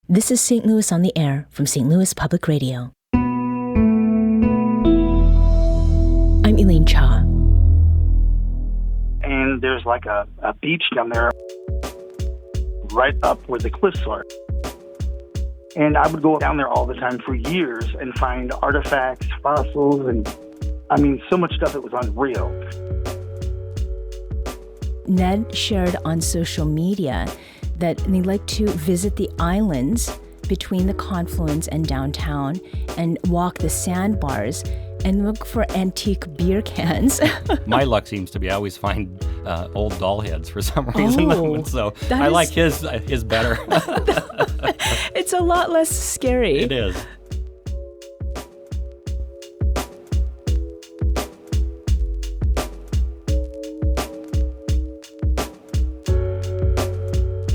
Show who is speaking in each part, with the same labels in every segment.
Speaker 1: This is St. Louis on the Air from St. Louis Public Radio. I'm Elaine Cha.
Speaker 2: And there's like a beach down there right up where the cliffs are. And I would go down there all the time for years and find artifacts, fossils, and so much stuff that was unreal.
Speaker 1: Ned shared on social media that they like to visit the islands between the confluence and downtown and walk the sandbars and look for antique beer cans.
Speaker 3: My luck seems to be I always find old doll heads for some reason. So I like his better.
Speaker 1: It's a lot less scary.
Speaker 3: It is.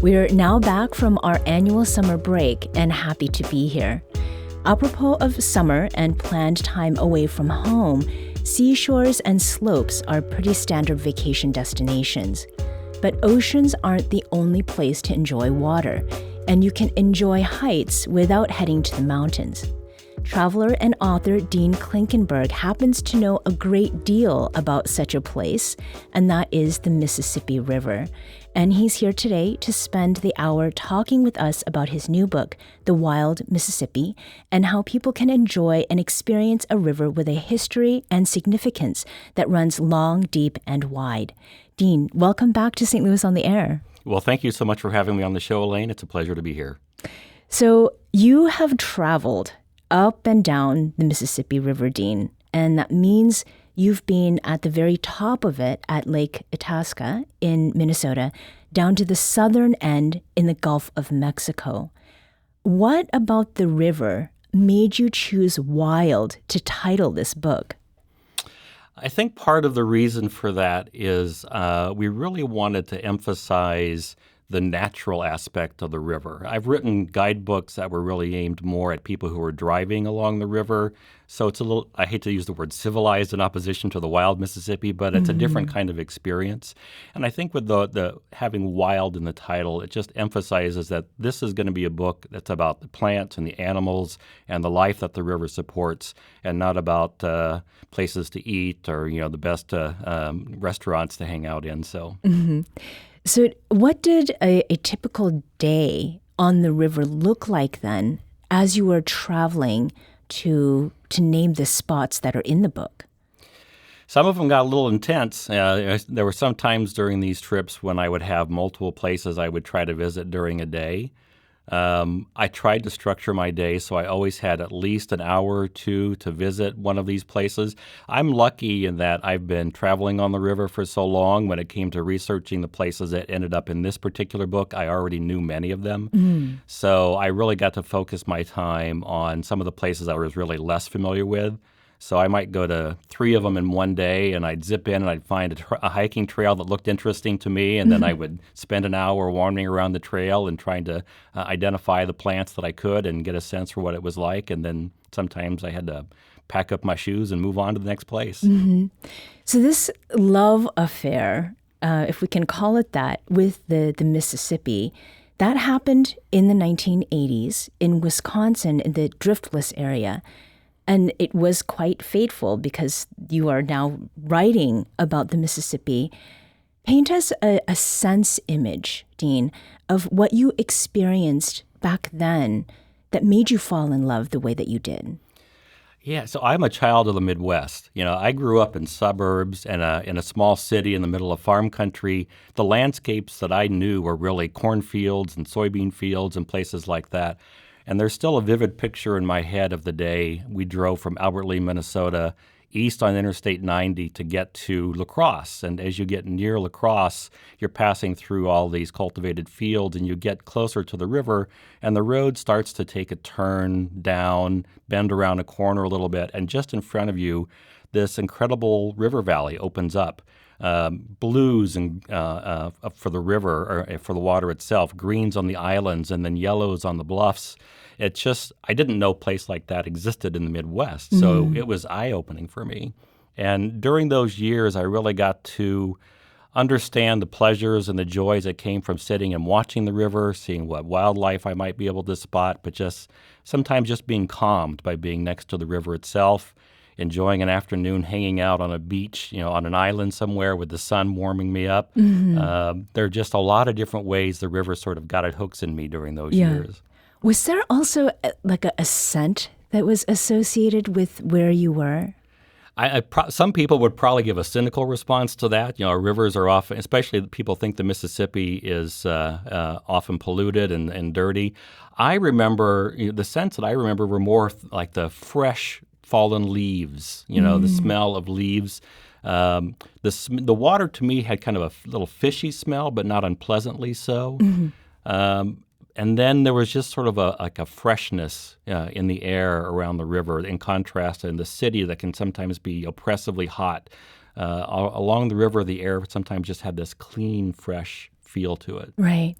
Speaker 1: We're now back from our annual summer break and happy to be here. Apropos of summer and planned time away from home, seashores and slopes are pretty standard vacation destinations. But oceans aren't the only place to enjoy water, and you can enjoy heights without heading to the mountains. Traveler and author Dean Klinkenberg happens to know a great deal about such a place, and that is the Mississippi River. And he's here today to spend the hour talking with us about his new book, The Wild Mississippi, and how people can enjoy and experience a river with a history and significance that runs long, deep, and wide. Dean, welcome back to St. Louis on the Air.
Speaker 3: Well, thank you so much for having me on the show, Elaine. It's a pleasure to be here.
Speaker 1: So you have traveled up and down the Mississippi River, Dean, and that means you've been at the very top of it at Lake Itasca in Minnesota, down to the southern end in the Gulf of Mexico. What about the river made you choose wild to title this book?
Speaker 3: I think part of the reason for that is we really wanted to emphasize the natural aspect of the river. I've written guidebooks that were really aimed more at people who were driving along the river. So it's a little, I hate to use the word civilized in opposition to the wild Mississippi, but it's a different kind of experience. And I think with the having wild in the title, it just emphasizes that this is going to be a book that's about the plants and the animals and the life that the river supports, and not about places to eat or, the best restaurants to hang out in. So.
Speaker 1: Mm-hmm. So what did a typical day on the river look like then as you were traveling to name the spots that are in the book?
Speaker 3: Some of them got a little intense. There were some times during these trips when I would have multiple places I would try to visit during a day. I tried to structure my day so I always had at least an hour or two to visit one of these places. I'm lucky in that I've been traveling on the river for so long. When it came to researching the places that ended up in this particular book, I already knew many of them. So I really got to focus my time on some of the places I was really less familiar with. So I might go to 3 of them in one day, and I'd zip in and I'd find a hiking trail that looked interesting to me, and then I would spend an hour wandering around the trail and trying to identify the plants that I could and get a sense for what it was like. And then sometimes I had to pack up my shoes and move on to the next place.
Speaker 1: Mm-hmm. So this love affair, if we can call it that, with the Mississippi, that happened in the 1980s in Wisconsin in the Driftless area. And it was quite fateful because you are now writing about the Mississippi. Paint us a sense image, Dean, of what you experienced back then that made you fall in love the way that you did.
Speaker 3: Yeah, so I'm a child of the Midwest. I grew up in suburbs and in a small city in the middle of farm country. The landscapes that I knew were really cornfields and soybean fields and places like that. And there's still a vivid picture in my head of the day we drove from Albert Lea, Minnesota, east on Interstate 90 to get to La Crosse. And as you get near La Crosse, you're passing through all these cultivated fields, and you get closer to the river, and the road starts to take a turn down, bend around a corner a little bit, and just in front of you, this incredible river valley opens up. Blues and for the river, or for the water itself, greens on the islands, and then yellows on the bluffs. It's just, I didn't know a place like that existed in the Midwest, so it was eye-opening for me. And during those years, I really got to understand the pleasures and the joys that came from sitting and watching the river, seeing what wildlife I might be able to spot, but sometimes just being calmed by being next to the river itself, enjoying an afternoon hanging out on a beach, on an island somewhere with the sun warming me up. There are just a lot of different ways the river sort of got its hooks in me during those years.
Speaker 1: Was there also like a scent that was associated with where you were?
Speaker 3: Some people would probably give a cynical response to that. Rivers are often, especially people think the Mississippi is often polluted and dirty. I remember, the scents that I remember were more like the fresh fallen leaves, the smell of leaves. The water to me had kind of a little fishy smell, but not unpleasantly so. And then there was just sort of a freshness in the air around the river, in contrast in the city that can sometimes be oppressively hot. Along the river, the air sometimes just had this clean, fresh feel to it.
Speaker 1: Right.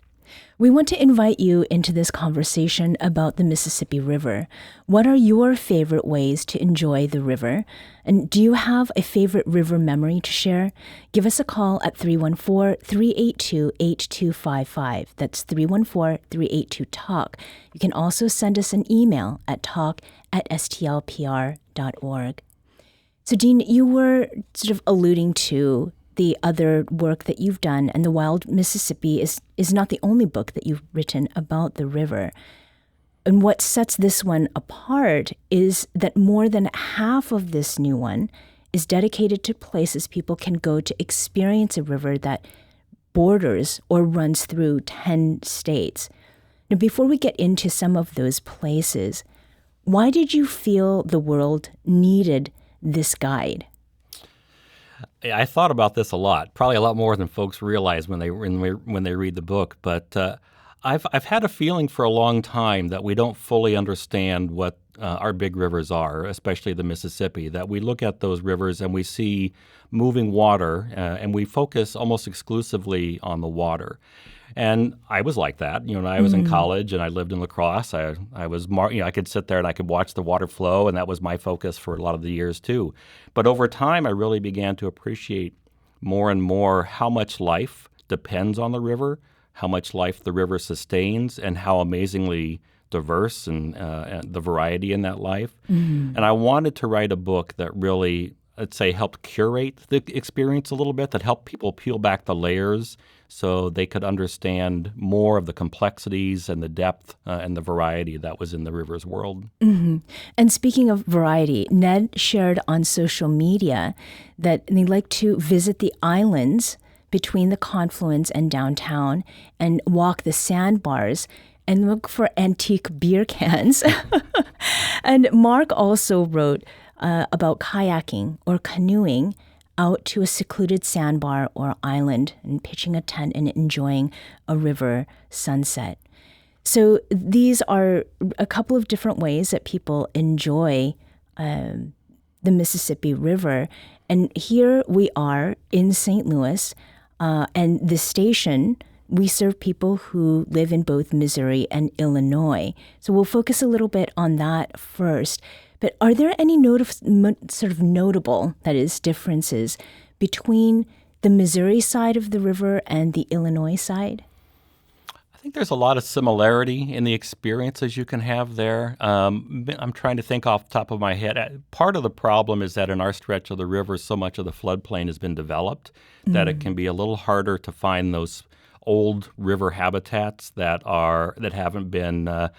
Speaker 1: We want to invite you into this conversation about the Mississippi River. What are your favorite ways to enjoy the river? And do you have a favorite river memory to share? Give us a call at 314-382-8255. That's 314-382-TALK. You can also send us an email at talk@stlpr.org. So, Dean, you were sort of alluding to the other work that you've done, and The Wild Mississippi is not the only book that you've written about the river. And what sets this one apart is that more than half of this new one is dedicated to places people can go to experience a river that borders or runs through 10 states. Now, before we get into some of those places, why did you feel the world needed this guide?
Speaker 3: I thought about this a lot, probably a lot more than folks realize when they read the book. But I've had a feeling for a long time that we don't fully understand what our big rivers are, especially the Mississippi. That we look at those rivers and we see moving water, and we focus almost exclusively on the water. And I was like that. I was in college and I lived in La Crosse. I could sit there and I could watch the water flow, and that was my focus for a lot of the years too. But over time, I really began to appreciate more and more how much life depends on the river, how much life the river sustains, and how amazingly diverse and the variety in that life. And I wanted to write a book that really, let's say, helped curate the experience a little bit, that helped people peel back the layers so they could understand more of the complexities and the depth and the variety that was in the river's world.
Speaker 1: And speaking of variety, Ned shared on social media that they like to visit the islands between the confluence and downtown and walk the sandbars and look for antique beer cans. And Mark also wrote about kayaking or canoeing out to a secluded sandbar or island and pitching a tent and enjoying a river sunset. So these are a couple of different ways that people enjoy the Mississippi River. And here we are in St. Louis, and the station, we serve people who live in both Missouri and Illinois. So we'll focus a little bit on that first. But are there any notable, that is, differences between the Missouri side of the river and the Illinois side?
Speaker 3: I think there's a lot of similarity in the experiences you can have there. I'm trying to think off the top of my head. Part of the problem is that in our stretch of the river, so much of the floodplain has been developed that it can be a little harder to find those old river habitats that haven't been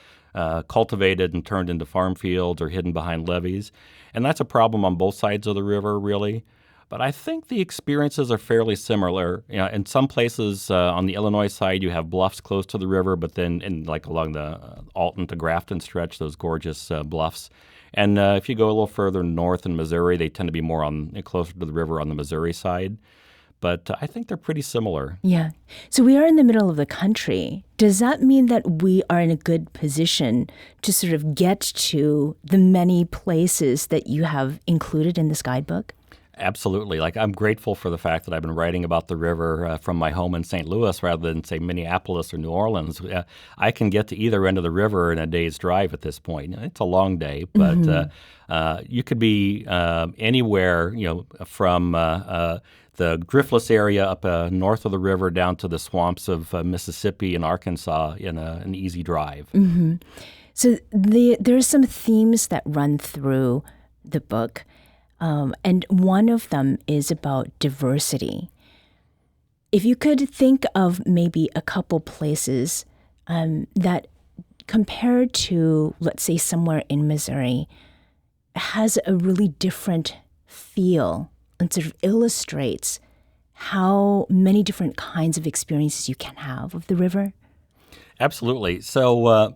Speaker 3: cultivated and turned into farm fields or hidden behind levees. And that's a problem on both sides of the river, really. But I think the experiences are fairly similar. In some places on the Illinois side, you have bluffs close to the river, but then along the Alton to Grafton stretch, those gorgeous bluffs. And if you go a little further north in Missouri, they tend to be more closer to the river on the Missouri side. But I think they're pretty similar.
Speaker 1: Yeah. So we are in the middle of the country. Does that mean that we are in a good position to sort of get to the many places that you have included in this guidebook?
Speaker 3: Absolutely. I'm grateful for the fact that I've been writing about the river from my home in St. Louis rather than, say, Minneapolis or New Orleans. I can get to either end of the river in a day's drive at this point. It's a long day, but you could be anywhere, from the driftless area up north of the river down to the swamps of Mississippi and Arkansas in an easy drive.
Speaker 1: Mm-hmm. So there are some themes that run through the book, and one of them is about diversity. If you could think of maybe a couple places that, compared to, let's say, somewhere in Missouri, has a really different feel and sort of illustrates how many different kinds of experiences you can have of the river?
Speaker 3: Absolutely. So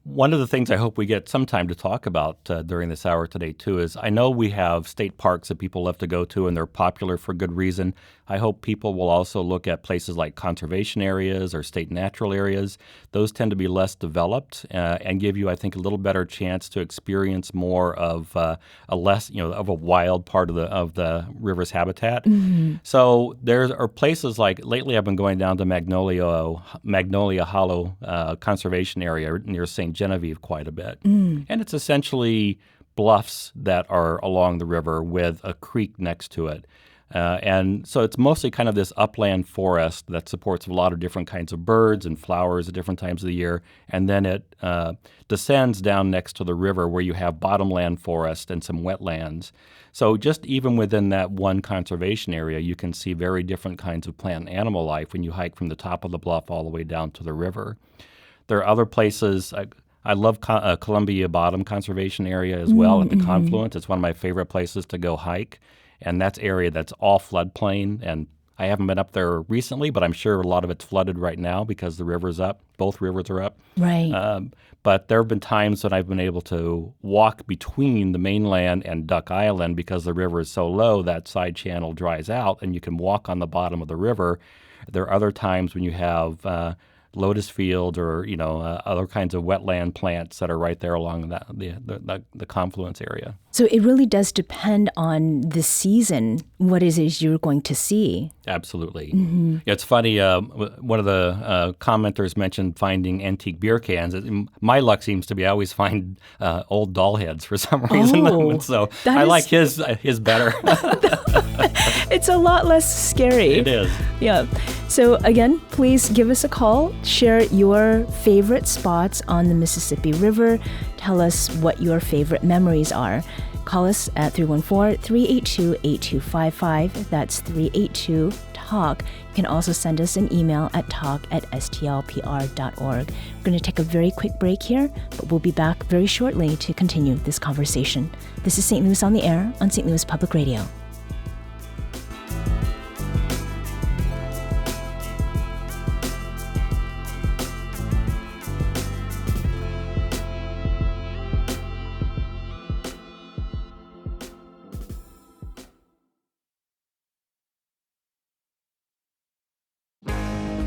Speaker 3: one of the things I hope we get some time to talk about during this hour today, too, is I know we have state parks that people love to go to, and they're popular for good reason. I hope people will also look at places like conservation areas or state natural areas. Those tend to be less developed and give you, I think, a little better chance to experience more of a wild part of the river's habitat.
Speaker 1: Mm-hmm.
Speaker 3: So there are places like, lately I've been going down to Magnolia Hollow Conservation Area near St. Genevieve quite a bit. And it's essentially bluffs that are along the river with a creek next to it. And so it's mostly kind of this upland forest that supports a lot of different kinds of birds and flowers at different times of the year. And then it descends down next to the river where you have bottomland forest and some wetlands. So just even within that one conservation area, you can see very different kinds of plant and animal life when you hike from the top of the bluff all the way down to the river. There are other places. I love Columbia Bottom Conservation Area as well at the confluence. It's one of my favorite places to go hike. And that's area that's all floodplain. And I haven't been up there recently, but I'm sure a lot of it's flooded right now because the river's up. Both rivers are up.
Speaker 1: Right.
Speaker 3: But there have been times when I've been able to walk between the mainland and Duck Island because the river is so low, that side channel dries out and you can walk on the bottom of the river. There are other times when you have lotus fields or other kinds of wetland plants that are right there along the confluence area.
Speaker 1: So it really does depend on the season, what it is you're going to see.
Speaker 3: Absolutely.
Speaker 1: Mm-hmm.
Speaker 3: It's funny, one of the commenters mentioned finding antique beer cans. My luck seems to be I always find old doll heads for some reason.
Speaker 1: Oh,
Speaker 3: so I like his better.
Speaker 1: It's a lot less scary.
Speaker 3: It is.
Speaker 1: Yeah. So again, please give us a call. Share your favorite spots on the Mississippi River. Tell us what your favorite memories are. Call us at 314-382-8255. That's 382-TALK. You can also send us an email at talk@stlpr.org. We're going to take a very quick break here, but we'll be back very shortly to continue this conversation. This is St. Louis on the Air on St. Louis Public Radio.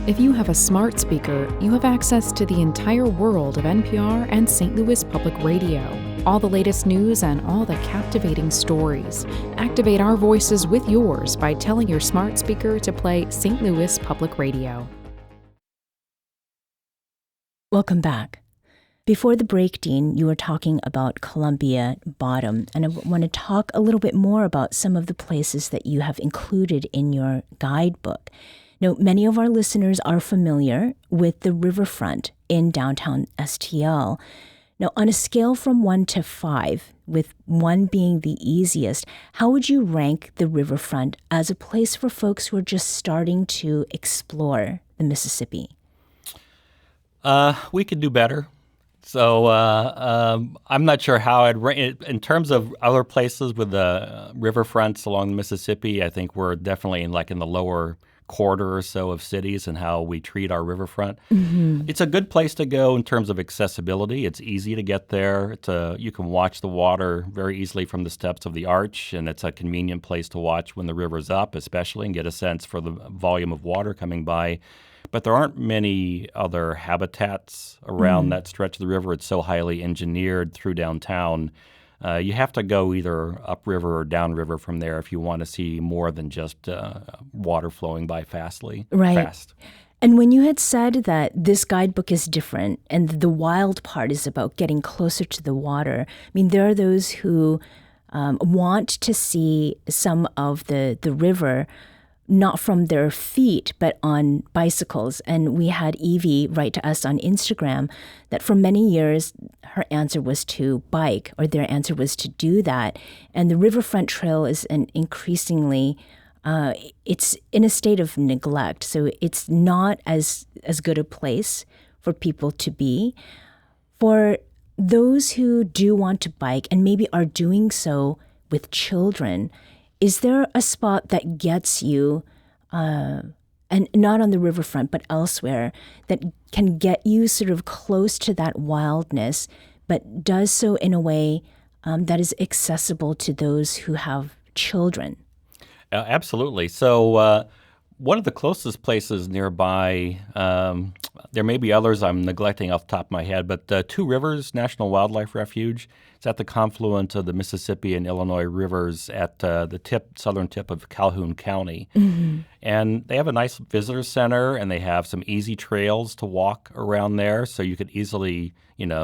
Speaker 4: If you have a smart speaker, you have access to the entire world of NPR and St. Louis Public Radio. All the latest news and all the captivating stories. Activate our voices with yours by telling your smart speaker to play St. Louis Public Radio.
Speaker 1: Welcome back. Before the break, Dean, you were talking about Columbia Bottom, and I want to talk a little bit more about some of the places that you have included in your guidebook. Now, many of our listeners are familiar with the riverfront in downtown STL. Now, on a scale from 1 to 5, with 1 being the easiest, how would you rank the riverfront as a place for folks who are just starting to explore the Mississippi?
Speaker 3: We could do better. So I'm not sure how I'd rank it. In terms of other places with the riverfronts along the Mississippi, I think we're definitely in the lower quarter or so of cities and how we treat our riverfront. Mm-hmm. It's a good place to go in terms of accessibility. It's easy to get there. You can watch the water very easily from the steps of the arch, and it's a convenient place to watch when the river's up, especially, and get a sense for the volume of water coming by. But there aren't many other habitats around that stretch of the river. It's so highly engineered through downtown. You have to go either upriver or downriver from there if you want to see more than just water flowing by fastly.
Speaker 1: Right.
Speaker 3: Fast.
Speaker 1: And when you had said that this guidebook is different and the wild part is about getting closer to the water, I mean, there are those who want to see some of the river not from their feet, but on bicycles. And we had Evie write to us on Instagram that for many years, her answer was to bike, or their answer was to do that. And the Riverfront Trail is an increasingly, it's in a state of neglect. So it's not as good a place for people to be. For those who do want to bike and maybe are doing so with children, is there a spot that gets you, and not on the riverfront, but elsewhere, that can get you sort of close to that wildness, but does so in a way that is accessible to those who have children?
Speaker 3: Absolutely. So one of the closest places nearby, there may be others I'm neglecting off the top of my head, but Two Rivers National Wildlife Refuge. It's at the confluence of the Mississippi and Illinois rivers at the southern tip of Calhoun County. Mm-hmm. And they have a nice visitor center, and they have some easy trails to walk around there. So you could easily,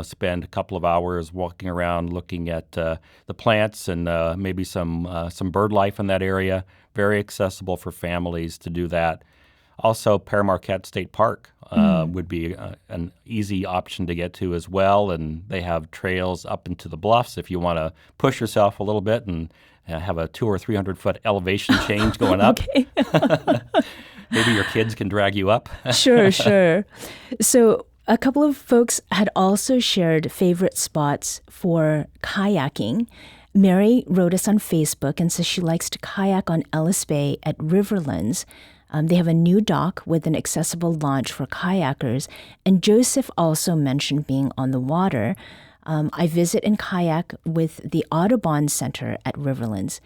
Speaker 3: spend a couple of hours walking around looking at the plants and maybe some bird life in that area. Very accessible for families to do that. Also, Pere Marquette State Park would be an easy option to get to as well, and they have trails up into the bluffs if you want to push yourself a little bit and have a 200 or 300 foot elevation change going up. Maybe your kids can drag you up.
Speaker 1: Sure. So a couple of folks had also shared favorite spots for kayaking. Mary wrote us on Facebook and says she likes to kayak on Ellis Bay at Riverlands. They have a new dock with an accessible launch for kayakers. And Joseph also mentioned being on the water. I visit and kayak with the Audubon Center at Riverlands.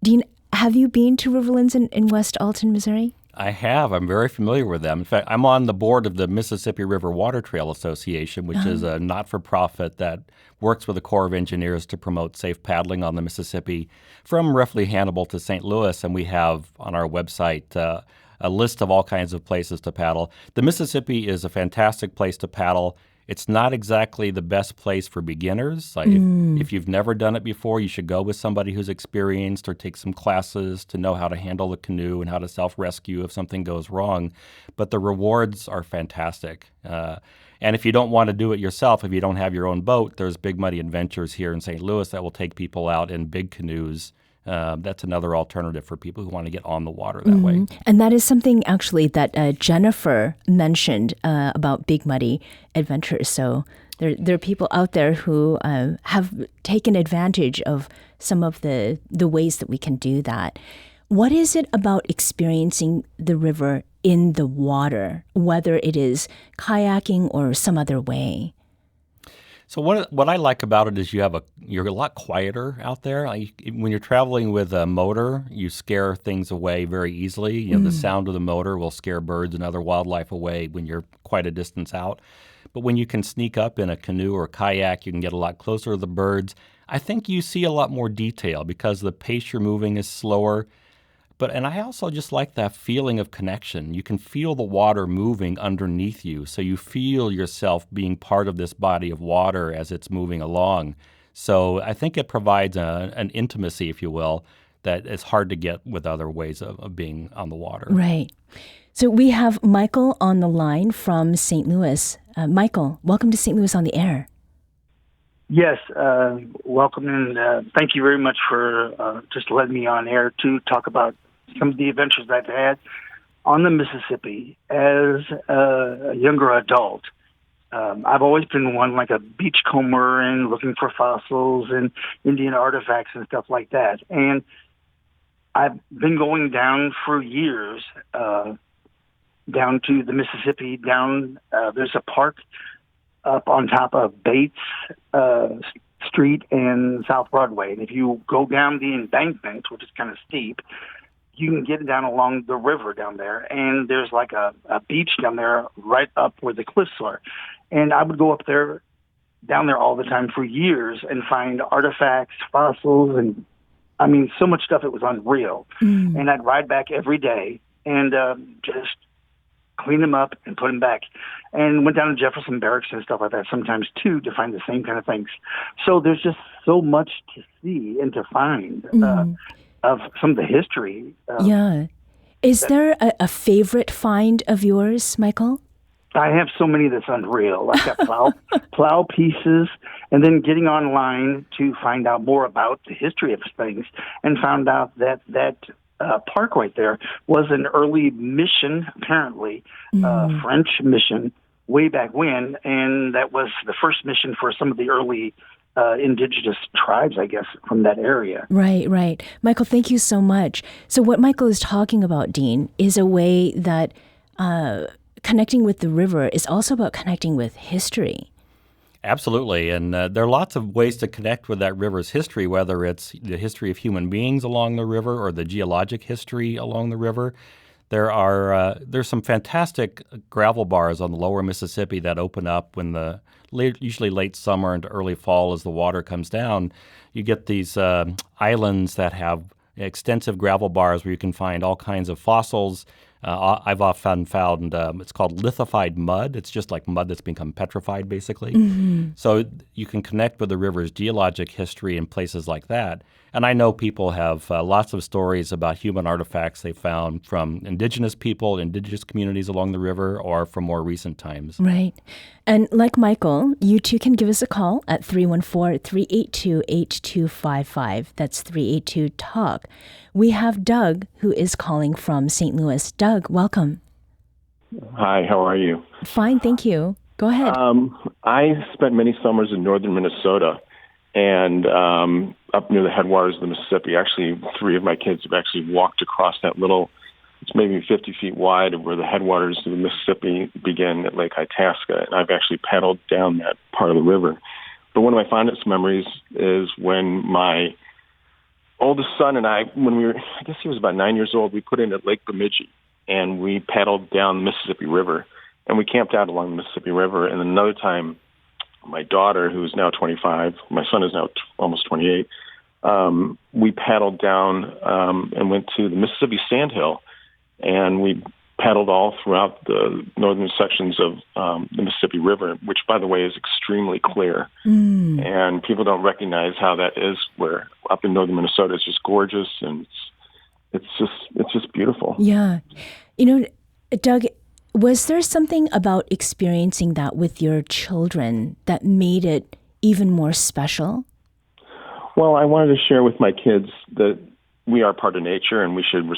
Speaker 1: Dean, have you been to Riverlands in West Alton, Missouri?
Speaker 3: I have. I'm very familiar with them. In fact, I'm on the board of the Mississippi River Water Trail Association, which is a not-for-profit that works with the Corps of Engineers to promote safe paddling on the Mississippi from roughly Hannibal to St. Louis. And we have on our website a list of all kinds of places to paddle. The Mississippi is a fantastic place to paddle. It's not exactly the best place for beginners. If you've never done it before, you should go with somebody who's experienced or take some classes to know how to handle the canoe and how to self-rescue if something goes wrong. But the rewards are fantastic. And if you don't want to do it yourself, if you don't have your own boat, there's Big Muddy Adventures here in St. Louis that will take people out in big canoes. That's another alternative for people who want to get on the water that way.
Speaker 1: And that is something actually that Jennifer mentioned about Big Muddy Adventures. So there are people out there who have taken advantage of some of the ways that we can do that. What is it about experiencing the river in the water, whether it is kayaking or some other way?
Speaker 3: So what I like about it is you're a lot quieter out there. When you're traveling with a motor, you scare things away very easily. The sound of the motor will scare birds and other wildlife away when you're quite a distance out. But when you can sneak up in a canoe or kayak, you can get a lot closer to the birds. I think you see a lot more detail because the pace you're moving is slower. And I also just like that feeling of connection. You can feel the water moving underneath you, so you feel yourself being part of this body of water as it's moving along. So I think it provides an intimacy, if you will, that is hard to get with other ways of being on the water.
Speaker 1: Right. So we have Michael on the line from St. Louis. Michael, welcome to St. Louis on the Air.
Speaker 2: Yes, welcome, and thank you very much for just letting me on air to talk about some of the adventures I've had on the Mississippi as a younger adult. I've always been one like a beachcomber and looking for fossils and Indian artifacts and stuff like that. And I've been going down for years, down to the Mississippi, there's a park up on top of Bates Street and South Broadway. And if you go down the embankment, which is kind of steep, you can get down along the river down there, and there's like a beach down there right up where the cliffs are. And I would go down there all the time for years and find artifacts, fossils, and I mean, so much stuff, it was unreal. And I'd ride back every day and just clean them up and put them back. And went down to Jefferson Barracks and stuff like that sometimes too to find the same kind of things. So there's just so much to see and to find of some of the history.
Speaker 1: Yeah. Is there a favorite find of yours, Michael?
Speaker 2: I have so many that's unreal. I've got plow pieces, and then getting online to find out more about the history of things, and found out that park right there was an early mission, apparently, French mission way back when, and that was the first mission for some of the early indigenous tribes, I guess, from that area.
Speaker 1: Right, right. Michael, thank you so much. So what Michael is talking about, Dean, is a way that connecting with the river is also about connecting with history.
Speaker 3: Absolutely. And there are lots of ways to connect with that river's history, whether it's the history of human beings along the river or the geologic history along the river. There's some fantastic gravel bars on the lower Mississippi that open up when usually late summer into early fall as the water comes down. You get these islands that have extensive gravel bars where you can find all kinds of fossils. I've often found it's called lithified mud. It's just like mud that's become petrified, basically. Mm-hmm. So you can connect with the river's geologic history in places like that. And I know people have lots of stories about human artifacts they found from indigenous people, indigenous communities along the river, or from more recent times.
Speaker 1: Right. And like Michael, you too can give us a call at 314-382-8255. That's 382-TALK. We have Doug, who is calling from St. Louis. Doug, welcome.
Speaker 5: Hi, how are you?
Speaker 1: Fine, thank you. Go ahead.
Speaker 5: I spent many summers in northern Minnesota and up near the headwaters of the Mississippi. Actually, 3 of my kids have actually walked across that little, it's maybe 50 feet wide, of where the headwaters of the Mississippi begin at Lake Itasca, and I've actually paddled down that part of the river. But one of my fondest memories is when my oldest son and I, when we were, I guess he was about 9 years old, we put in at Lake Bemidji, and we paddled down the Mississippi River, and we camped out along the Mississippi River. And another time, my daughter, who is now 25, my son is now almost 28, we paddled down and went to the Mississippi Sandhill, and we paddled all throughout the northern sections of the Mississippi River, which, by the way, is extremely clear. And people don't recognize how that is, where up in northern Minnesota it's just gorgeous, and it's just beautiful.
Speaker 1: Yeah. You know, Doug, was there something about experiencing that with your children that made it even more special?
Speaker 5: Well, I wanted to share with my kids that we are part of nature, and we should,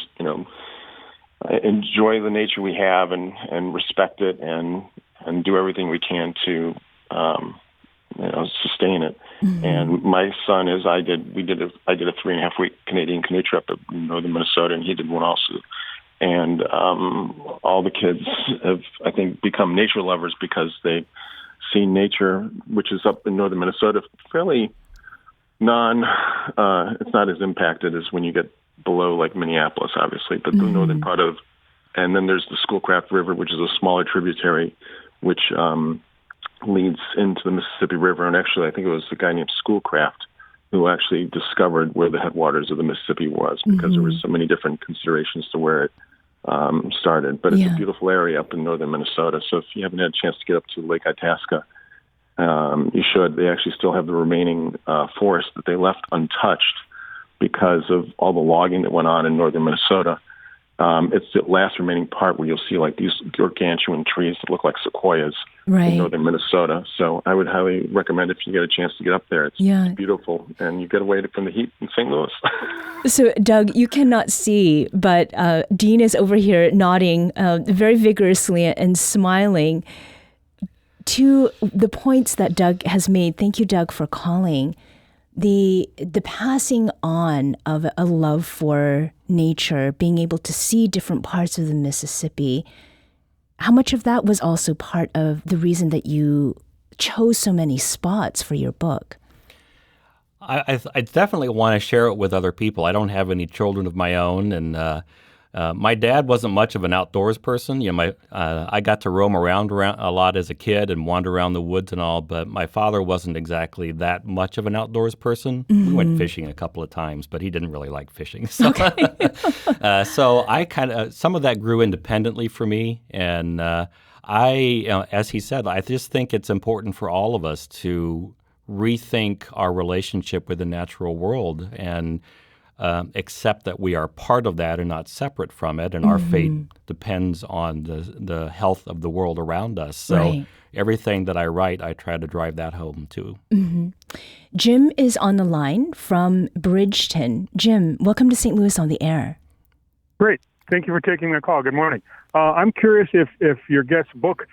Speaker 5: enjoy the nature we have and respect it and do everything we can to sustain it. Mm-hmm. And my son, I did a 3.5-week Canadian canoe trip up in northern Minnesota, and he did one also. And all the kids have, I think, become nature lovers because they've seen nature, which is up in northern Minnesota, fairly it's not as impacted as when you get below like Minneapolis, obviously, but the northern part of, and then there's the Schoolcraft River, which is a smaller tributary, which leads into the Mississippi River. And actually, I think it was a guy named Schoolcraft who actually discovered where the headwaters of the Mississippi was, because there were so many different considerations to where it started. But it's a beautiful area up in northern Minnesota. So if you haven't had a chance to get up to Lake Itasca, you should. They actually still have the remaining forest that they left untouched because of all the logging that went on in northern Minnesota. It's the last remaining part where you'll see like these gargantuan trees that look like sequoias in northern Minnesota. So I would highly recommend, if you get a chance to get up there. It's beautiful, and you get away from the heat in St. Louis.
Speaker 1: So, Doug, you cannot see, but Dean is over here nodding very vigorously and smiling to the points that Doug has made. Thank you, Doug, for calling. The passing on of a love for nature, being able to see different parts of the Mississippi, how much of that was also part of the reason that you chose so many spots for your book?
Speaker 3: I definitely want to share it with other people. I don't have any children of my own, and my dad wasn't much of an outdoors person. I got to roam around a lot as a kid and wander around the woods and all, but my father wasn't exactly that much of an outdoors person. We went fishing a couple of times, but he didn't really like fishing. So, so I some of that grew independently for me, and as he said, I just think it's important for all of us to rethink our relationship with the natural world. And accept that we are part of that and not separate from it, and our fate depends on the health of the world around us. So everything that I write, I try to drive that home too.
Speaker 1: Jim is on the line from Bridgeton. Jim, welcome to St. Louis on the Air.
Speaker 6: Great. Thank you for taking my call. Good morning. I'm curious if your guest's book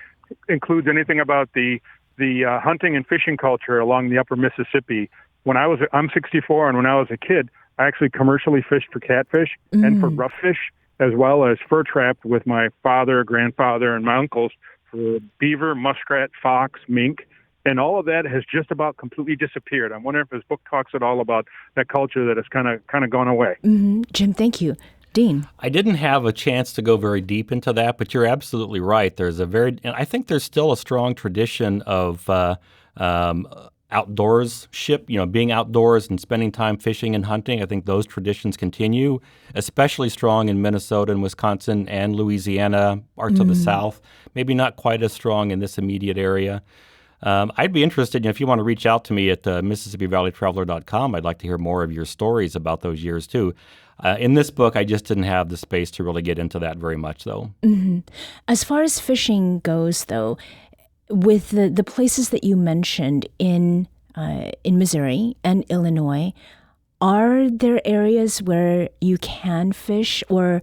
Speaker 6: includes anything about the hunting and fishing culture along the upper Mississippi. I'm 64, and when I was a kid, I actually commercially fished for catfish and for rough fish, as well as fur trapped with my father, grandfather, and my uncles for beaver, muskrat, fox, mink, and all of that has just about completely disappeared. I'm wondering if his book talks at all about that culture that has kind of gone away.
Speaker 1: Jim, thank you. Dean?
Speaker 3: I didn't have a chance to go very deep into that, but you're absolutely right. And I think there's still a strong tradition of outdoorsship, being outdoors and spending time fishing and hunting. I think those traditions continue, especially strong in Minnesota and Wisconsin and Louisiana, parts of the South. Maybe not quite as strong in this immediate area. I'd be interested, if you want to reach out to me at MississippiValleyTraveler.com, I'd like to hear more of your stories about those years too. In this book, I just didn't have the space to really get into that very much, though.
Speaker 1: As far as fishing goes, though, with the places that you mentioned in Missouri and Illinois, are there areas where you can fish, or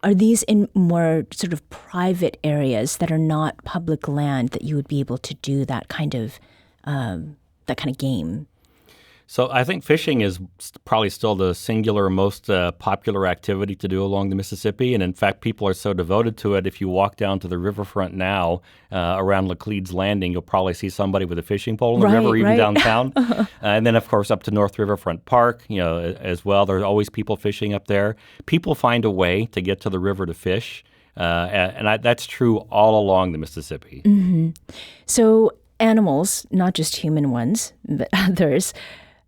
Speaker 1: are these in more sort of private areas that are not public land that you would be able to do that kind of game?
Speaker 3: So I think fishing is probably still the singular most popular activity to do along the Mississippi. And in fact, people are so devoted to it. If you walk down to the riverfront now around Laclede's Landing, you'll probably see somebody with a fishing pole in the river, even downtown. And then, of course, up to North Riverfront Park, as well. There's always people fishing up there. People find a way to get to the river to fish. That's true all along the Mississippi.
Speaker 1: So animals, not just human ones, but others,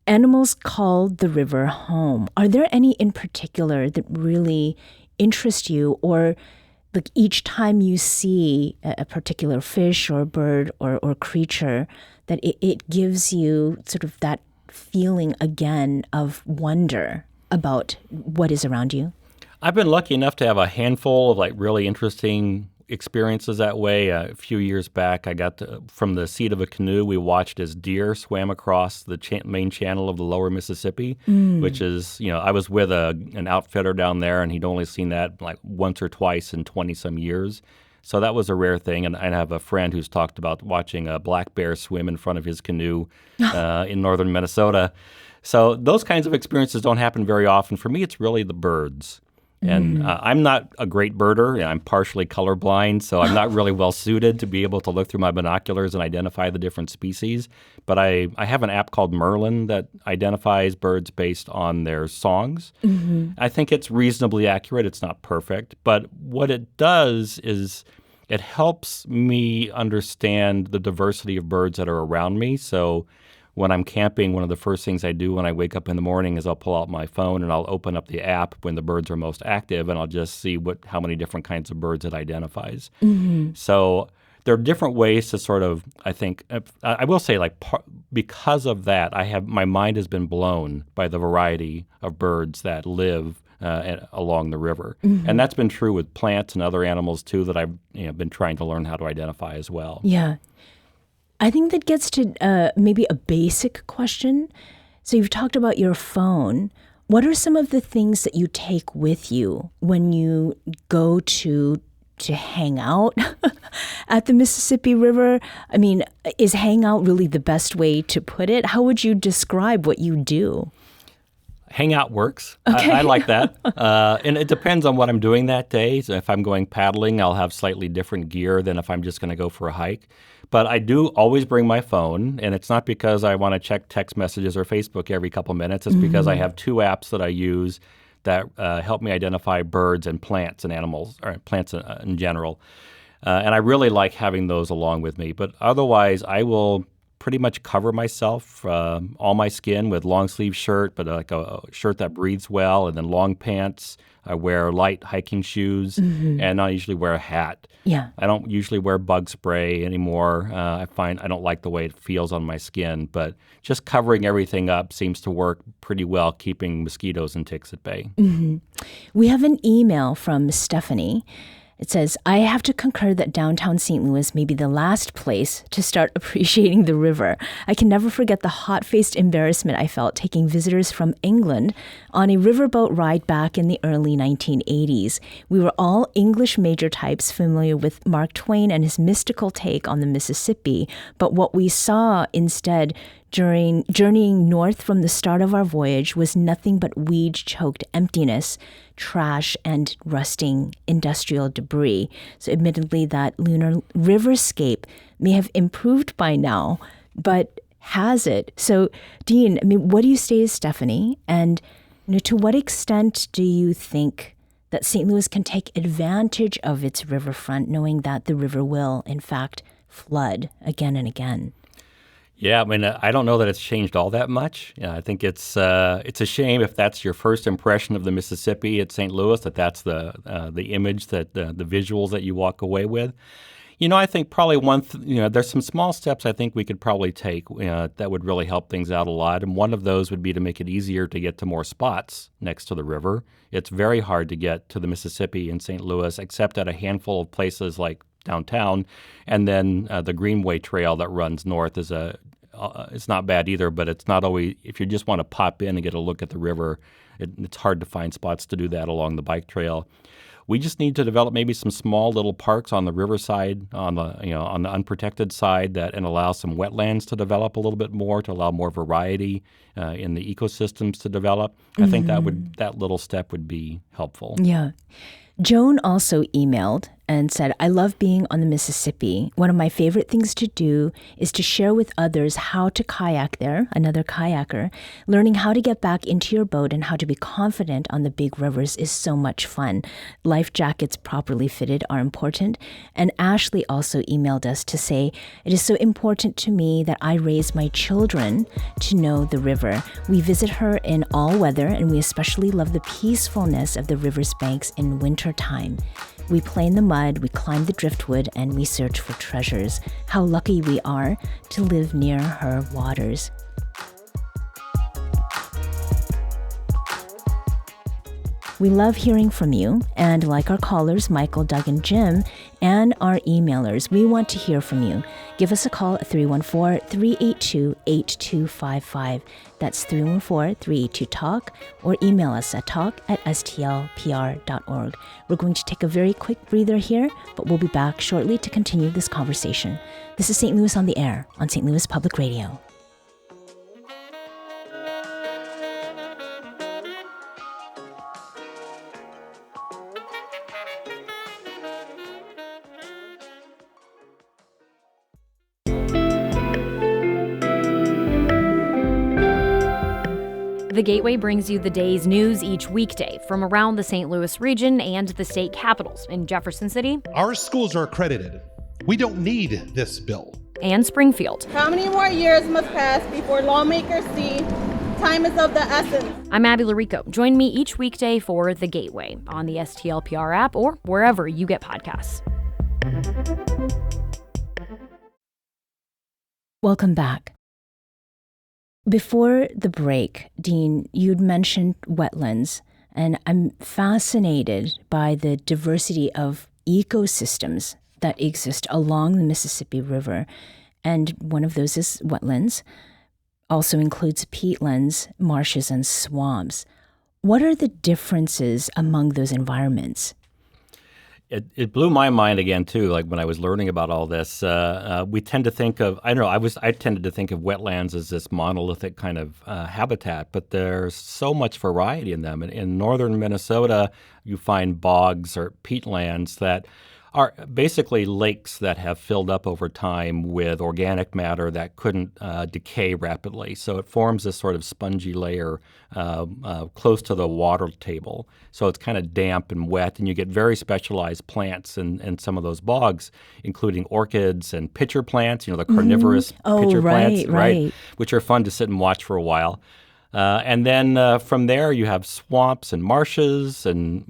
Speaker 1: animals call the river home. Are there any in particular that really interest you, or like each time you see a particular fish or bird or creature, that it gives you sort of that feeling again of wonder about what is around you?
Speaker 3: I've been lucky enough to have a handful of really interesting experiences that way. A few years back, I got from the seat of a canoe, we watched as deer swam across the main channel of the lower Mississippi, which is, I was with an outfitter down there, and he'd only seen that once or twice in 20-some years. So that was a rare thing. And I have a friend who's talked about watching a black bear swim in front of his canoe in northern Minnesota. So those kinds of experiences don't happen very often. For me, it's really the birds. And I'm not a great birder. I'm partially colorblind, so I'm not really well suited to be able to look through my binoculars and identify the different species. But I have an app called Merlin that identifies birds based on their songs. I think it's reasonably accurate. It's not perfect. But what it does is it helps me understand the diversity of birds that are around me. So when I'm camping, one of the first things I do when I wake up in the morning is I'll pull out my phone and I'll open up the app when the birds are most active, and I'll just see how many different kinds of birds it identifies. So there are different ways to sort of, I think, I will say because of that, my mind has been blown by the variety of birds that live along the river. And that's been true with plants and other animals too that I've been trying to learn how to identify as well.
Speaker 1: Yeah. I think that gets to maybe a basic question. So you've talked about your phone. What are some of the things that you take with you when you go to hang out at the Mississippi River? I mean, is hang out really the best way to put it? How would you describe what you do?
Speaker 3: Hangout works.
Speaker 1: Okay.
Speaker 3: I like that. And it depends on what I'm doing that day. So if I'm going paddling, I'll have slightly different gear than if I'm just going to go for a hike. But I do always bring my phone, and it's not because I want to check text messages or Facebook every couple minutes. It's because I have two apps that I use that help me identify birds and plants and animals, or plants in general. And I really like having those along with me. But otherwise, I will pretty much cover myself, all my skin with long sleeve shirt, but like a shirt that breathes well, and then long pants, I wear light hiking shoes, and I usually wear a hat.
Speaker 1: Yeah.
Speaker 3: I don't usually wear bug spray anymore. I find I don't like the way it feels on my skin, but just covering everything up seems to work pretty well, keeping mosquitoes and ticks at bay.
Speaker 1: We have an email from Stephanie. It says, I have to concur that downtown St. Louis may be the last place to start appreciating the river. I can never forget the hot-faced embarrassment I felt taking visitors from England on a riverboat ride back in the early 1980s. We were all English major types familiar with Mark Twain and his mystical take on the Mississippi, but what we saw instead during journeying north from the start of our voyage was nothing but weed-choked emptiness, trash, and rusting industrial debris. So admittedly, that lunar riverscape may have improved by now, but has it? So, Dean, I mean, what do you say to Stephanie? And to what extent do you think that St. Louis can take advantage of its riverfront, knowing that the river will, in fact, flood again and again?
Speaker 3: Yeah, I mean, I don't know that it's changed all that much. I think it's a shame if that's your first impression of the Mississippi at St. Louis, that's the image, the visuals that you walk away with. I think probably there's some small steps I think we could probably take that would really help things out a lot. And one of those would be to make it easier to get to more spots next to the river. It's very hard to get to the Mississippi in St. Louis, except at a handful of places like downtown. And then the Greenway Trail that runs north is it's not bad either, but it's not always, if you just want to pop in and get a look at the river, it's hard to find spots to do that along the bike trail. We just need to develop maybe some small little parks on the riverside, on the unprotected side, and allow some wetlands to develop a little bit more, to allow more variety in the ecosystems to develop. I think that little step would be helpful.
Speaker 1: Yeah. Joan also emailed and said, I love being on the Mississippi. One of my favorite things to do is to share with others how to kayak there, another kayaker. Learning how to get back into your boat and how to be confident on the big rivers is so much fun. Life jackets properly fitted are important. And Ashley also emailed us to say, it is so important to me that I raise my children to know the river. We visit her in all weather, and we especially love the peacefulness of the river's banks in winter time. We play in the mud, we climb the driftwood, and we search for treasures. How lucky we are to live near her waters. We love hearing from you, and like our callers, Michael, Doug, and Jim, and our emailers, we want to hear from you. Give us a call at 314-382-8255. That's 314-382-TALK, or email us at talk@stlpr.org. We're going to take a very quick breather here, but we'll be back shortly to continue this conversation. This is St. Louis on the Air on St. Louis Public Radio.
Speaker 7: The Gateway brings you the day's news each weekday from around the St. Louis region and the state capitals in Jefferson City.
Speaker 8: Our schools are accredited. We don't need this bill.
Speaker 7: And Springfield.
Speaker 9: How many more years must pass before lawmakers see time is of the essence?
Speaker 7: I'm Abby Larico. Join me each weekday for The Gateway on the STLPR app or wherever you get podcasts.
Speaker 1: Welcome back. Before the break, Dean, you'd mentioned wetlands, and I'm fascinated by the diversity of ecosystems that exist along the Mississippi River. And one of those is wetlands, also includes peatlands, marshes, and swamps. What are the differences among those environments?
Speaker 3: It blew my mind again too. Like when I was learning about all this, we tend to think of I tended to think of wetlands as this monolithic kind of habitat, but there's so much variety in them. In northern Minnesota, you find bogs or peatlands that are basically lakes that have filled up over time with organic matter that couldn't decay rapidly. So it forms this sort of spongy layer close to the water table. So it's kind of damp and wet, and you get very specialized plants in some of those bogs, including orchids and pitcher plants, the carnivorous pitcher plants, right? Which are fun to sit and watch for a while. And then from there, you have swamps and marshes, and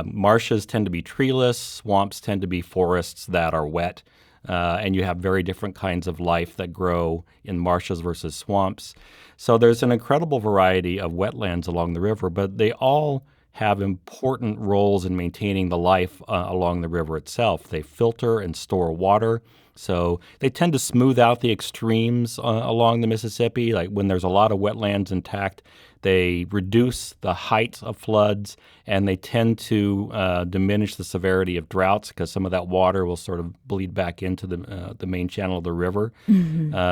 Speaker 3: marshes tend to be treeless. Swamps tend to be forests that are wet. And you have very different kinds of life that grow in marshes versus swamps. So there's an incredible variety of wetlands along the river, but they all have important roles in maintaining the life along the river itself. They filter and store water. So they tend to smooth out the extremes along the Mississippi. Like when there's a lot of wetlands intact, they reduce the height of floods, and they tend to diminish the severity of droughts because some of that water will sort of bleed back into the main channel of the river.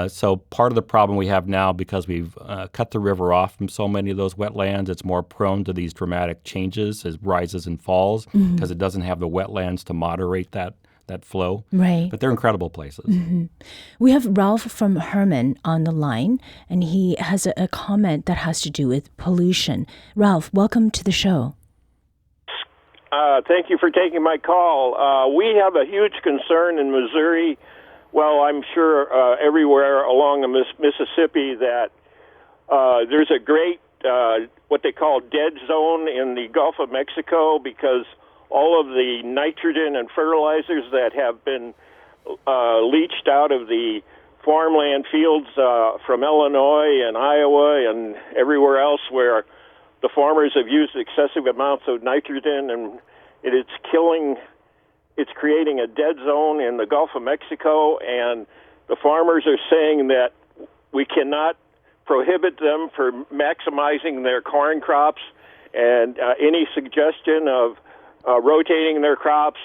Speaker 3: So part of the problem we have now, because we've cut the river off from so many of those wetlands, it's more prone to these dramatic changes as rises and falls because it doesn't have the wetlands to moderate that flow.
Speaker 1: Right.
Speaker 3: But they're incredible places.
Speaker 1: We have Ralph from Herman on the line, and he has a comment that has to do with pollution. Ralph, welcome to the show.
Speaker 10: Thank you for taking my call. We have a huge concern in Missouri, well, I'm sure everywhere along the Mississippi, that there's a great, what they call dead zone in the Gulf of Mexico, because all of the nitrogen and fertilizers that have been leached out of the farmland fields from Illinois and Iowa and everywhere else where the farmers have used excessive amounts of nitrogen, and it's creating a dead zone in the Gulf of Mexico, and the farmers are saying that we cannot prohibit them from maximizing their corn crops, and any suggestion of rotating their crops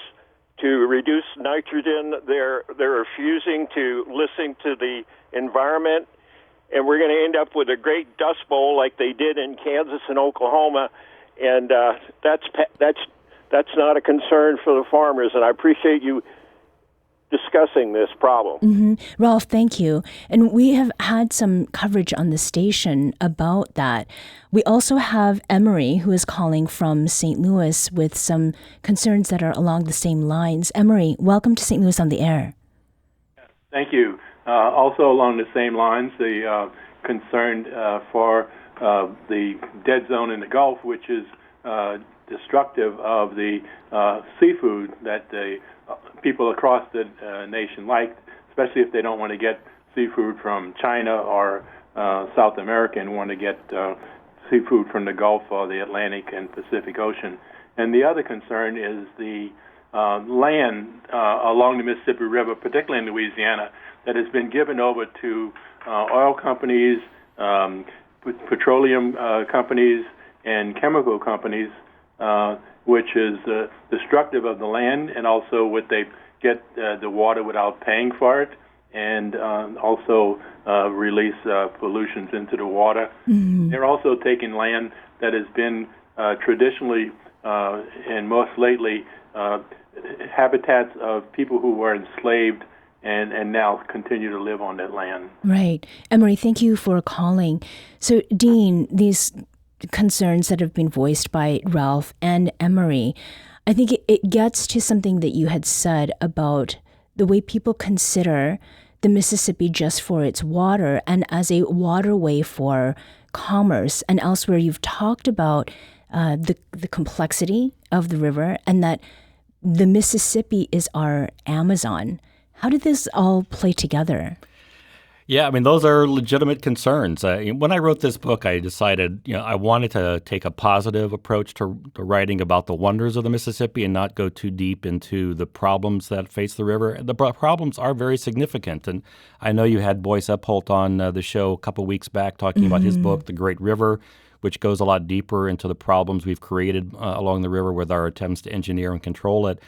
Speaker 10: to reduce nitrogen, they're refusing to listen to the environment, and we're going to end up with a great dust bowl like they did in Kansas and Oklahoma, and that's not a concern for the farmers, and I appreciate you discussing this problem.
Speaker 1: Ralph, thank you. And we have had some coverage on the station about that. We also have Emery, who is calling from St. Louis with some concerns that are along the same lines. Emery, welcome to St. Louis on the Air.
Speaker 11: Thank you. Also along the same lines, the concern for the dead zone in the Gulf, which is destructive of the seafood that the people across the nation like, especially if they don't want to get seafood from China or South America and want to get seafood from the Gulf or the Atlantic and Pacific Ocean. And the other concern is the land along the Mississippi River, particularly in Louisiana, that has been given over to oil companies, petroleum companies, and chemical companies, which is destructive of the land, and also what they get the water without paying for it, and also release pollutions into the water. They're also taking land that has been traditionally and most lately habitats of people who were enslaved and now continue to live on that land.
Speaker 1: Right. Emery, thank you for calling. So, Dean, these concerns that have been voiced by Ralph and Emery, I think it gets to something that you had said about the way people consider the Mississippi just for its water and as a waterway for commerce. And elsewhere, you've talked about the complexity of the river and that the Mississippi is our Amazon. How did this all play together?
Speaker 3: Yeah, I mean, those are legitimate concerns. When I wrote this book, I decided, I wanted to take a positive approach to writing about the wonders of the Mississippi and not go too deep into the problems that face the river. The problems are very significant. And I know you had Boyce Upholt on the show a couple weeks back talking about his book, The Great River, which goes a lot deeper into the problems we've created along the river with our attempts to engineer and control it.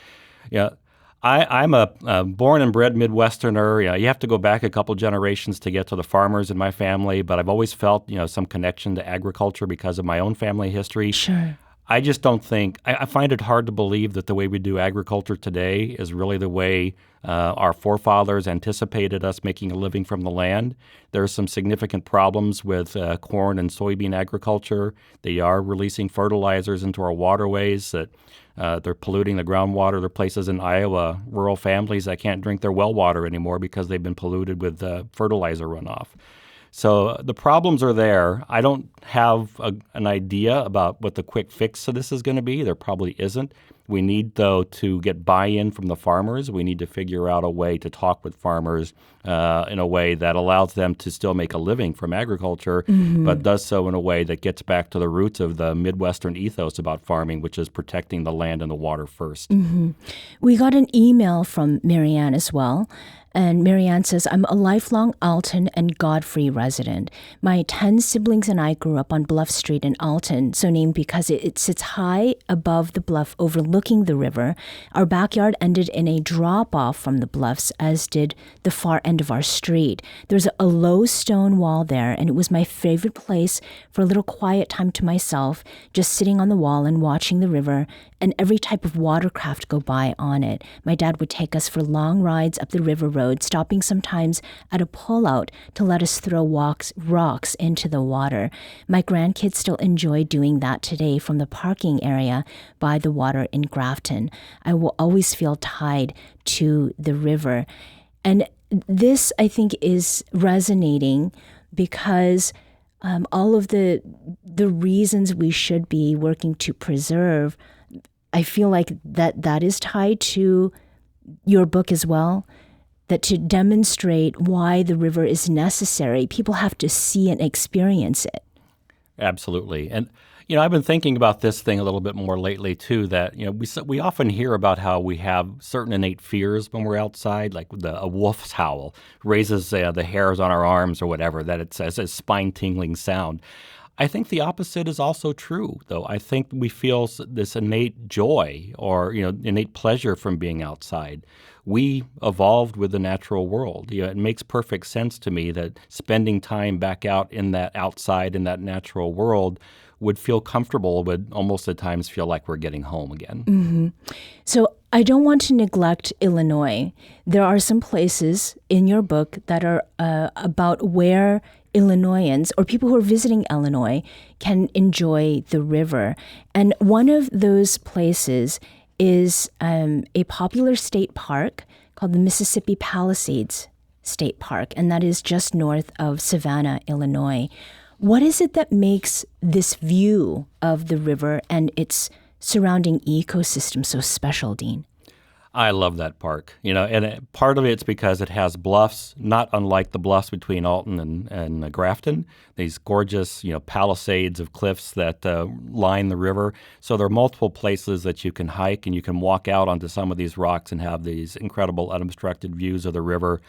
Speaker 3: I'm a born and bred Midwesterner. You have to go back a couple generations to get to the farmers in my family, but I've always felt, some connection to agriculture because of my own family history.
Speaker 1: Sure.
Speaker 3: I just don't think – I find it hard to believe that the way we do agriculture today is really the way our forefathers anticipated us making a living from the land. There are some significant problems with corn and soybean agriculture. They are releasing fertilizers into our waterways that they're polluting the groundwater. There are places in Iowa, rural families that can't drink their well water anymore because they've been polluted with fertilizer runoff. So the problems are there. I don't have an idea about what the quick fix to this is going to be. There probably isn't. We need, though, to get buy-in from the farmers. We need to figure out a way to talk with farmers in a way that allows them to still make a living from agriculture, but does so in a way that gets back to the roots of the Midwestern ethos about farming, which is protecting the land and the water first.
Speaker 1: We got an email from Marianne as well. And Marianne says, I'm a lifelong Alton and Godfrey resident. My 10 siblings and I grew up on Bluff Street in Alton, so named because it sits high above the bluff overlooking the river. Our backyard ended in a drop-off from the bluffs, as did the far end of our street. There's a low stone wall there, and it was my favorite place for a little quiet time to myself, just sitting on the wall and watching the river and every type of watercraft go by on it. My dad would take us for long rides up the river road, stopping sometimes at a pullout to let us throw rocks into the water. My grandkids still enjoy doing that today from the parking area by the water in Grafton. I will always feel tied to the river. And this, I think, is resonating because all of the reasons we should be working to preserve, I feel like that is tied to your book as well, that to demonstrate why the river is necessary, people have to see and experience it.
Speaker 3: Absolutely. And, I've been thinking about this thing a little bit more lately, too, that, we often hear about how we have certain innate fears when we're outside, like a wolf's howl raises the hairs on our arms or whatever, that it says a spine-tingling sound. I think the opposite is also true, though. I think we feel this innate joy or, innate pleasure from being outside. We evolved with the natural world. It makes perfect sense to me that spending time back out in that outside in that natural world would feel comfortable, would almost at times feel like we're getting home again.
Speaker 1: So I don't want to neglect Illinois. There are some places in your book that are about where Illinoisans or people who are visiting Illinois can enjoy the river. And one of those places is a popular state park called the Mississippi Palisades State Park, and that is just north of Savannah, Illinois. What is it that makes this view of the river and its surrounding ecosystem so special, Dean?
Speaker 3: I love that park, and part of it's because it has bluffs, not unlike the bluffs between Alton and Grafton, these gorgeous, palisades of cliffs that line the river. So there are multiple places that you can hike and you can walk out onto some of these rocks and have these incredible unobstructed views of the river.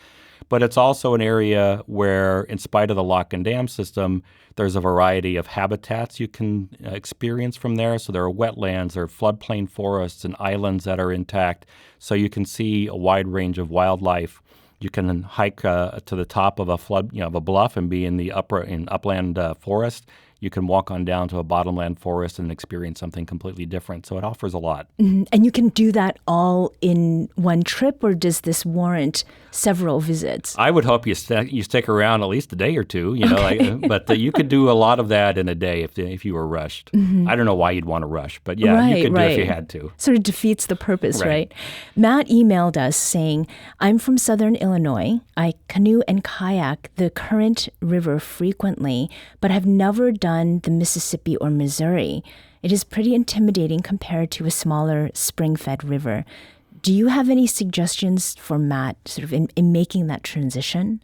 Speaker 3: But it's also an area where, in spite of the lock and dam system, there's a variety of habitats you can experience from there. So there are wetlands, there are floodplain forests and islands that are intact. So you can see a wide range of wildlife. You can hike to the top of a bluff and be in the upland forest. You can walk on down to a bottomland forest and experience something completely different. So it offers a lot.
Speaker 1: And you can do that all in one trip, or does this warrant several visits?
Speaker 3: I would hope you stick around at least a day or two, but you could do a lot of that in a day if you were rushed. I don't know why you'd want to rush, but you could do it if you had to.
Speaker 1: Sort of defeats the purpose, right? Matt emailed us saying, I'm from Southern Illinois. I canoe and kayak the Current River frequently, but have never done the Mississippi or Missouri. It is pretty intimidating compared to a smaller spring-fed river. Do you have any suggestions for Matt sort of in making that transition?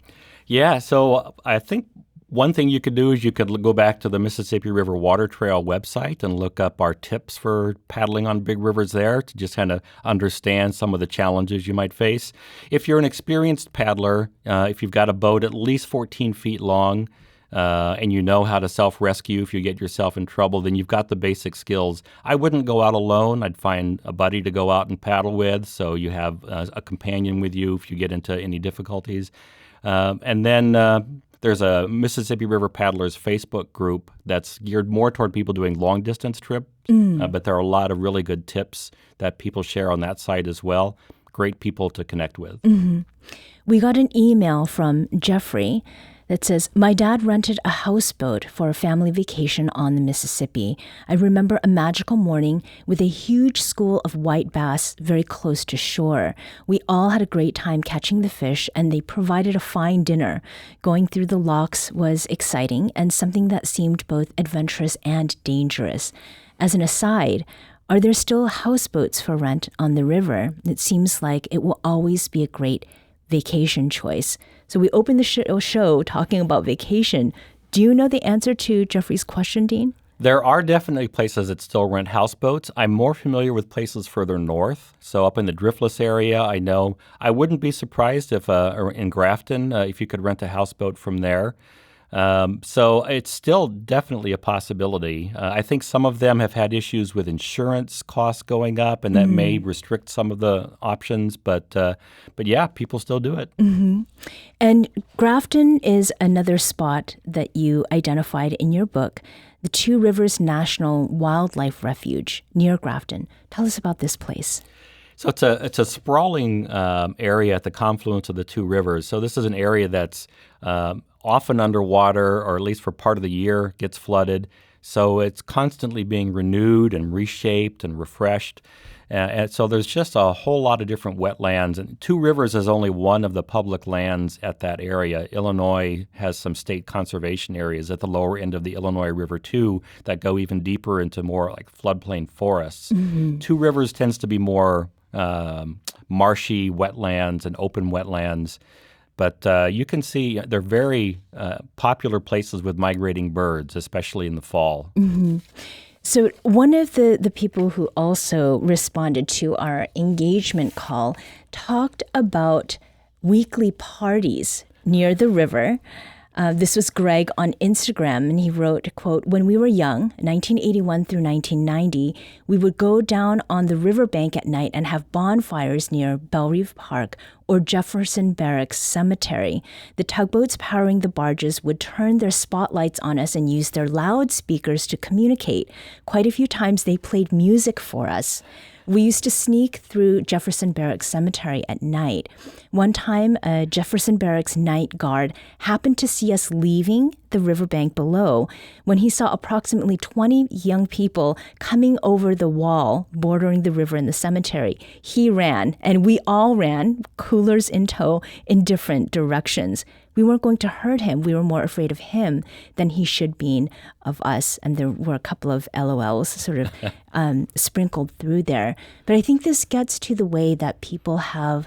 Speaker 3: Yeah, so I think one thing you could do is you could go back to the Mississippi River Water Trail website and look up our tips for paddling on big rivers there to just kind of understand some of the challenges you might face. If you're an experienced paddler, if you've got a boat at least 14 feet long, and you know how to self-rescue if you get yourself in trouble, then you've got the basic skills. I wouldn't go out alone. I'd find a buddy to go out and paddle with, so you have a companion with you if you get into any difficulties. And then there's a Mississippi River Paddlers Facebook group that's geared more toward people doing long-distance trips, but there are a lot of really good tips that people share on that site as well. Great people to connect with.
Speaker 1: We got an email from Jeffrey that says, my dad rented a houseboat for a family vacation on the Mississippi. I remember a magical morning with a huge school of white bass very close to shore. We all had a great time catching the fish, and they provided a fine dinner. Going through the locks was exciting and something that seemed both adventurous and dangerous. As an aside, are there still houseboats for rent on the river? It seems like it will always be a great vacation choice. So we opened the show talking about vacation. Do you know the answer to Jeffrey's question, Dean?
Speaker 3: There are definitely places that still rent houseboats. I'm more familiar with places further north. So up in the Driftless area, I know. I wouldn't be surprised if in Grafton, if you could rent a houseboat from there. So it's still definitely a possibility. I think some of them have had issues with insurance costs going up, and that may restrict some of the options. But yeah, people still do it.
Speaker 1: Mm-hmm. And Grafton is another spot that you identified in your book, the Two Rivers National Wildlife Refuge near Grafton. Tell us about this place.
Speaker 3: So it's a sprawling area at the confluence of the two rivers. So this is an area that's often underwater, or at least for part of the year, gets flooded. So it's constantly being renewed and reshaped and refreshed. And so there's just a whole lot of different wetlands. And Two Rivers is only one of the public lands at that area. Illinois has some state conservation areas at the lower end of the Illinois River, too, that go even deeper into more like floodplain forests. Mm-hmm. Two Rivers tends to be more marshy wetlands and open wetlands. But you can see they're very popular places with migrating birds, especially in the fall.
Speaker 1: Mm-hmm. So one of the people who also responded to our engagement call talked about weekly parties near the river. This was Greg on Instagram, and he wrote, quote, when we were young, 1981 through 1990, we would go down on the riverbank at night and have bonfires near Bellerive Park or Jefferson Barracks Cemetery. The tugboats powering the barges would turn their spotlights on us and use their loudspeakers to communicate. Quite a few times they played music for us. We used to sneak through Jefferson Barracks Cemetery at night. One time, a Jefferson Barracks night guard happened to see us leaving the riverbank below. When he saw approximately 20 young people coming over the wall bordering the river in the cemetery, he ran, and we all ran, coolers in tow, in different directions. We weren't going to hurt him. We were more afraid of him than he should be of us. And there were a couple of LOLs sort of sprinkled through there. But I think this gets to the way that people have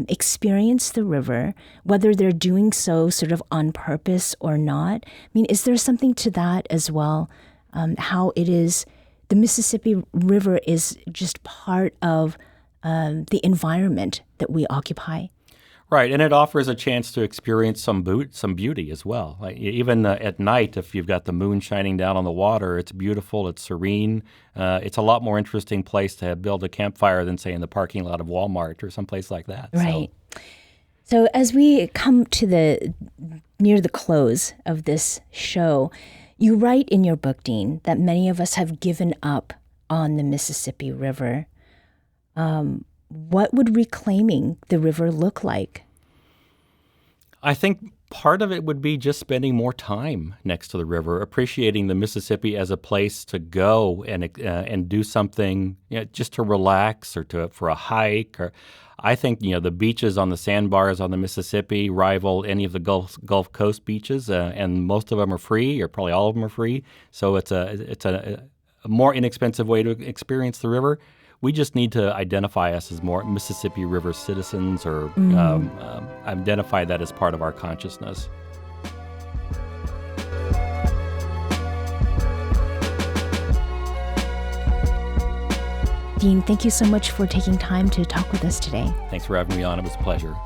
Speaker 1: experienced the river, whether they're doing so sort of on purpose or not. I mean, is there something to that as well? How it is, the Mississippi River is just part of the environment that we occupy.
Speaker 3: Right, and it offers a chance to experience some beauty as well. Like, even at night, if you've got the moon shining down on the water, it's beautiful, it's serene. It's a lot more interesting place to build a campfire than, say, in the parking lot of Walmart or someplace like that.
Speaker 1: Right. So as we come to near the close of this show, you write in your book, Dean, that many of us have given up on the Mississippi River. What would reclaiming the river look like?
Speaker 3: I think part of it would be just spending more time next to the river, appreciating the Mississippi as a place to go and do something, just to relax or for a hike. Or I think the beaches on the sandbars on the Mississippi rival any of the Gulf Coast beaches, and most of them are free, or probably all of them are free. So it's a more inexpensive way to experience the river. We just need to identify us as more Mississippi River citizens, or identify that as part of our consciousness.
Speaker 1: Dean, thank you so much for taking time to talk with us today.
Speaker 3: Thanks for having me on. It was a pleasure.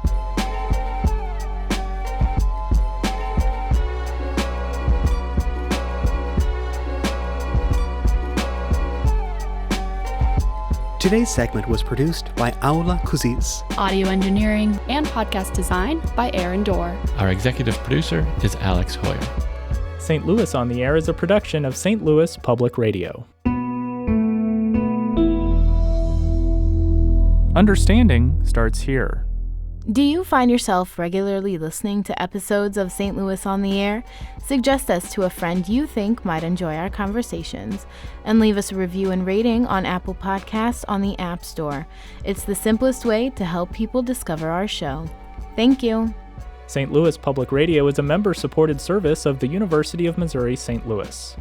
Speaker 12: Today's segment was produced by Aula Kuziz.
Speaker 13: Audio engineering and podcast design by Aaron Dorr.
Speaker 14: Our executive producer is Alex Hoyer.
Speaker 15: St. Louis on the Air is a production of St. Louis Public Radio. Understanding starts here.
Speaker 16: Do you find yourself regularly listening to episodes of St. Louis on the Air? Suggest us to a friend you think might enjoy our conversations, and leave us a review and rating on Apple Podcasts on the App Store. It's the simplest way to help people discover our show. Thank you.
Speaker 15: St. Louis Public Radio is a member-supported service of the University of Missouri St. Louis.